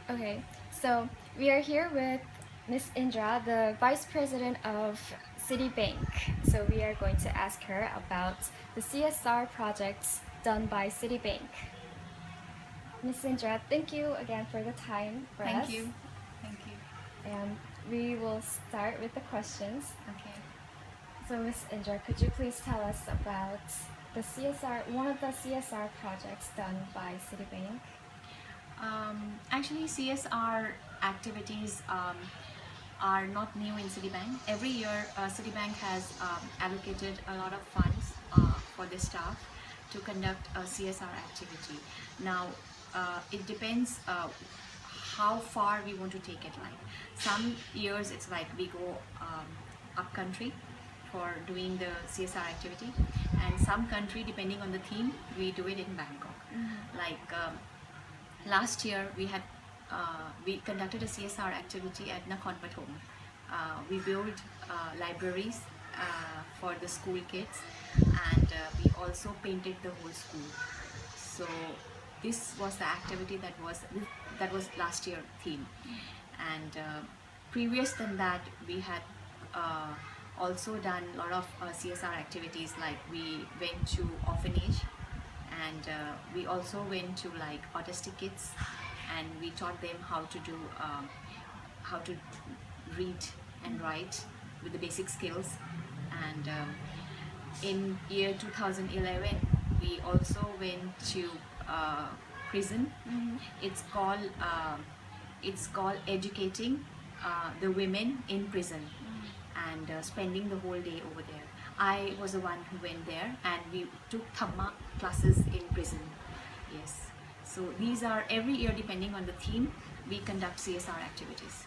Okay, so we are here with Miss Indra, the Vice President of Citibank. So we are going to ask her about the CSR projects done by Citibank. Miss Indra, thank you again for the time for Thank us. you. Thank you. And we will start with the questions. Okay. So Miss Indra, could you please tell us about the CSR, one of the CSR projects done by Citibank? Actually, CSR activities are not new in Citibank. Every year, Citibank has allocated a lot of funds for the staff to conduct a CSR activity. Now, it depends how far we want to take it. Like some years, it's like we go up country for doing the CSR activity, and some country, depending on the theme, we do it in Bangkok. Like last year we conducted a CSR activity at Nakhon Pathom. We built libraries for the school kids, and we also painted the whole school. So this was the activity that was last year theme. And previous than that, we had also done a lot of CSR activities, like we went to orphanage, and we also went to like autistic kids, and we taught them how to read and write with the basic skills. And in year 2011, we also went to prison. It's called educating the women in prison, and spending the whole day over there. I was the one who went there, and we took Dhamma classes in prison. Yes. So these are every year, depending on the theme, we conduct CSR activities.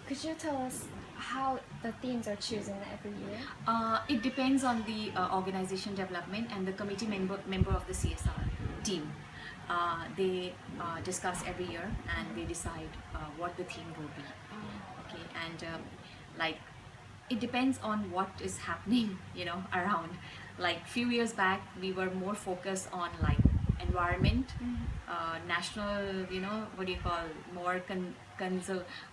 Could you tell us how the themes are chosen every year? It depends on the organization development and the committee member of the CSR team. They discuss every year, and they decide what the theme will be. Okay, and like it depends on what is happening, around. Like few years back, we were more focused on like environment, national, what do you call,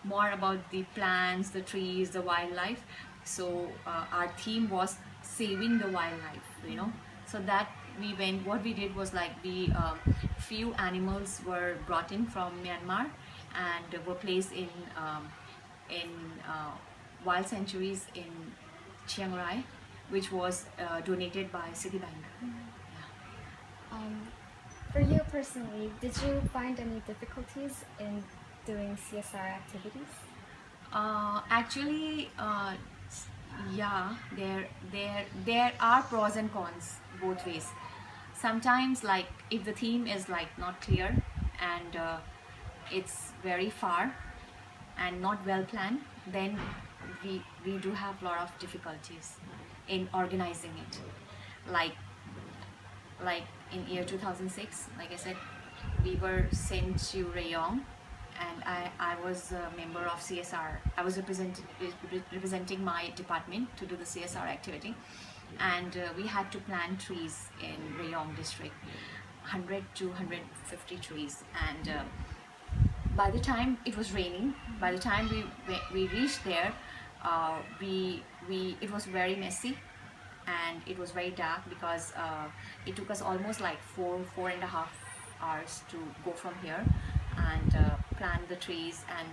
more about the plants, the trees, the wildlife. So our theme was saving the wildlife. So that we went. What we did was like few animals were brought in from Myanmar, and were placed in wild sanctuaries in Chiang Rai, which was donated by Citibank. For you personally, did you find any difficulties in doing CSR activities? Actually, yeah, there are pros and cons both ways. Sometimes, like if the theme is like not clear, and it's very far and not well planned, then we do have a lot of difficulties in organizing it. Like in year 2006, like I said, we were sent to Rayong, and I was a member of CSR. I was representing my department to do the CSR activity, and we had to plant trees in Rayong district, 100 to 150 trees. And by the time it was raining, by the time we reached there, it was very messy, and it was very dark, because it took us almost like four and a half hours to go from here and plant the trees. And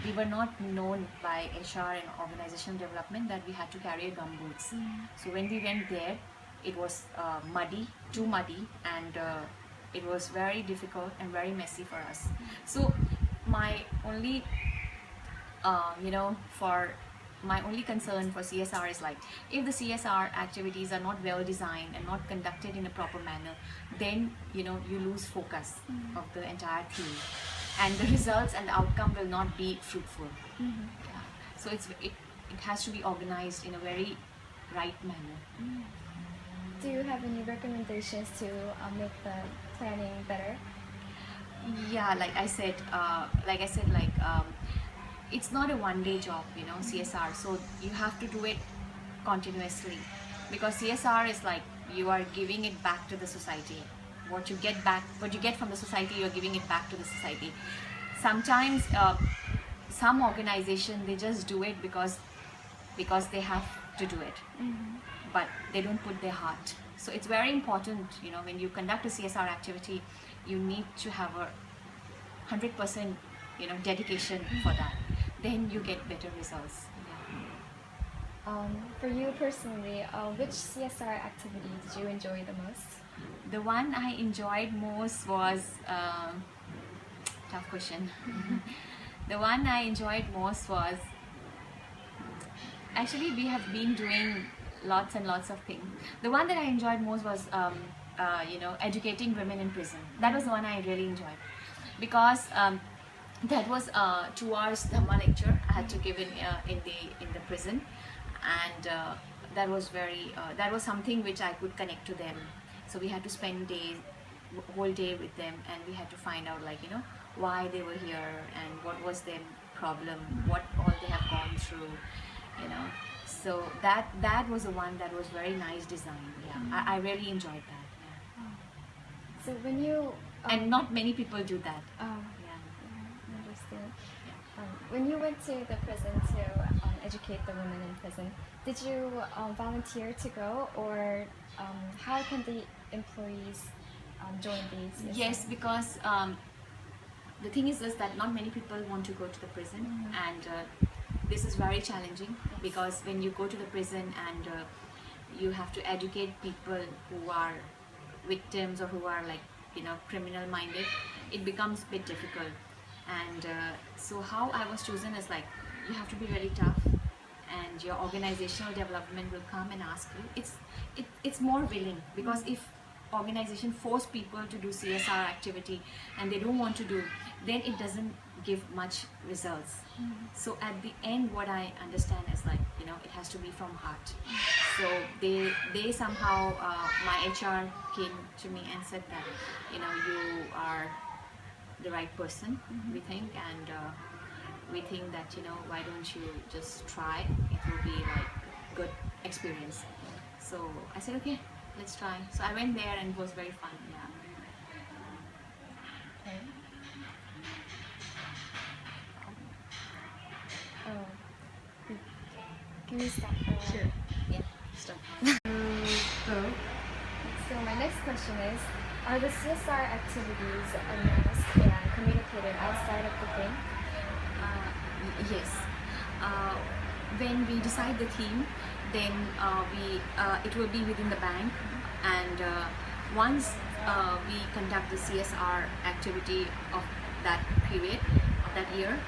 we were not known by HR and organizational development that we had to carry a gumboots. So when we went there, it was muddy, too muddy, and it was very difficult and very messy for us. So my only my only concern for CSR is like, if the CSR activities are not well designed and not conducted in a proper manner, then you lose focus of the entire theme, and the results and the outcome will not be fruitful. Yeah. So it has to be organized in a very right manner. Do you have any recommendations to make the planning better? Yeah, like I said, it's not a one-day job, CSR. So you have to do it continuously, because CSR is like you are giving it back to the society. What you get from the society, you're giving it back to the society. sometimes some organization, they just do it because they have to do it, but they don't put their heart. So it's very important, when you conduct a CSR activity, you need to have a 100% dedication for that. Then you get better results. For you personally, which CSR activity did you enjoy the most? The one I enjoyed most was tough question. The one I enjoyed most was, actually we have been doing lots and lots of things. The one that I enjoyed most was educating women in prison. That was the one I really enjoyed, because that was towards Dhamma lecture I had to give in the prison, and that was something which I could connect to them. So we had to spend whole day with them, and we had to find out why they were here and what was their problem, what all they have gone through, So that was the one that was very nice design. I really enjoyed that. So when you and not many people do that. Understood. When you went to the prison to educate the women in prison, did you volunteer to go, or how can the employees join these? Yes, because the thing is that not many people want to go to the prison, and this is very challenging, because when you go to the prison and you have to educate people who are victims or who are criminal minded, it becomes a bit difficult. And so how I was chosen is you have to be really tough, and your organizational development will come and ask you. It's more willing, because if organization force people to do CSR activity and they don't want to do, then it doesn't give much results. So at the end, what I understand is it has to be from heart. So they somehow, my HR came to me and said that you are the right person, we think, and we think that why don't you just try, it will be good experience. So I said, okay, let's try. So I went there, and it was very fun. Okay. Can we stop for a while? Sure. Yeah, stop. So my next question is, are the CSR activities announced and communicated outside of the bank? Yes. When we decide the theme, then it will be within the bank, and once we conduct the CSR activity of that period, of that year,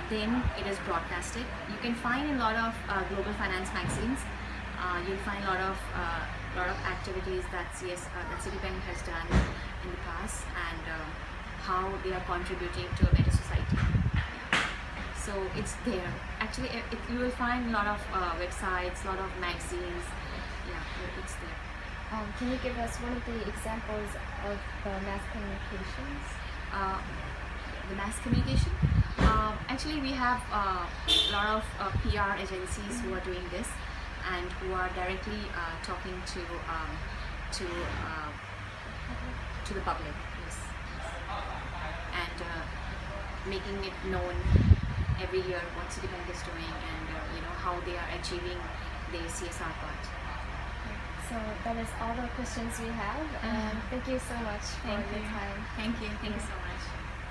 then it is broadcasted. You can find in a lot of global finance magazines. You'll find a lot of activities that Citibank has done in the past, and how they are contributing to a better society. So it's there. Actually, you will find a lot of websites, a lot of magazines. It's there. Can you give us one of the examples of the mass communications? The mass communication? Actually, we have a lot of PR agencies who are doing this, and who are directly talking to the public. Yes. And making it known every year what Citibank is doing, and how they are achieving their CSR part. So that is all the questions we have, and thank you so much for your time. Thank you so much.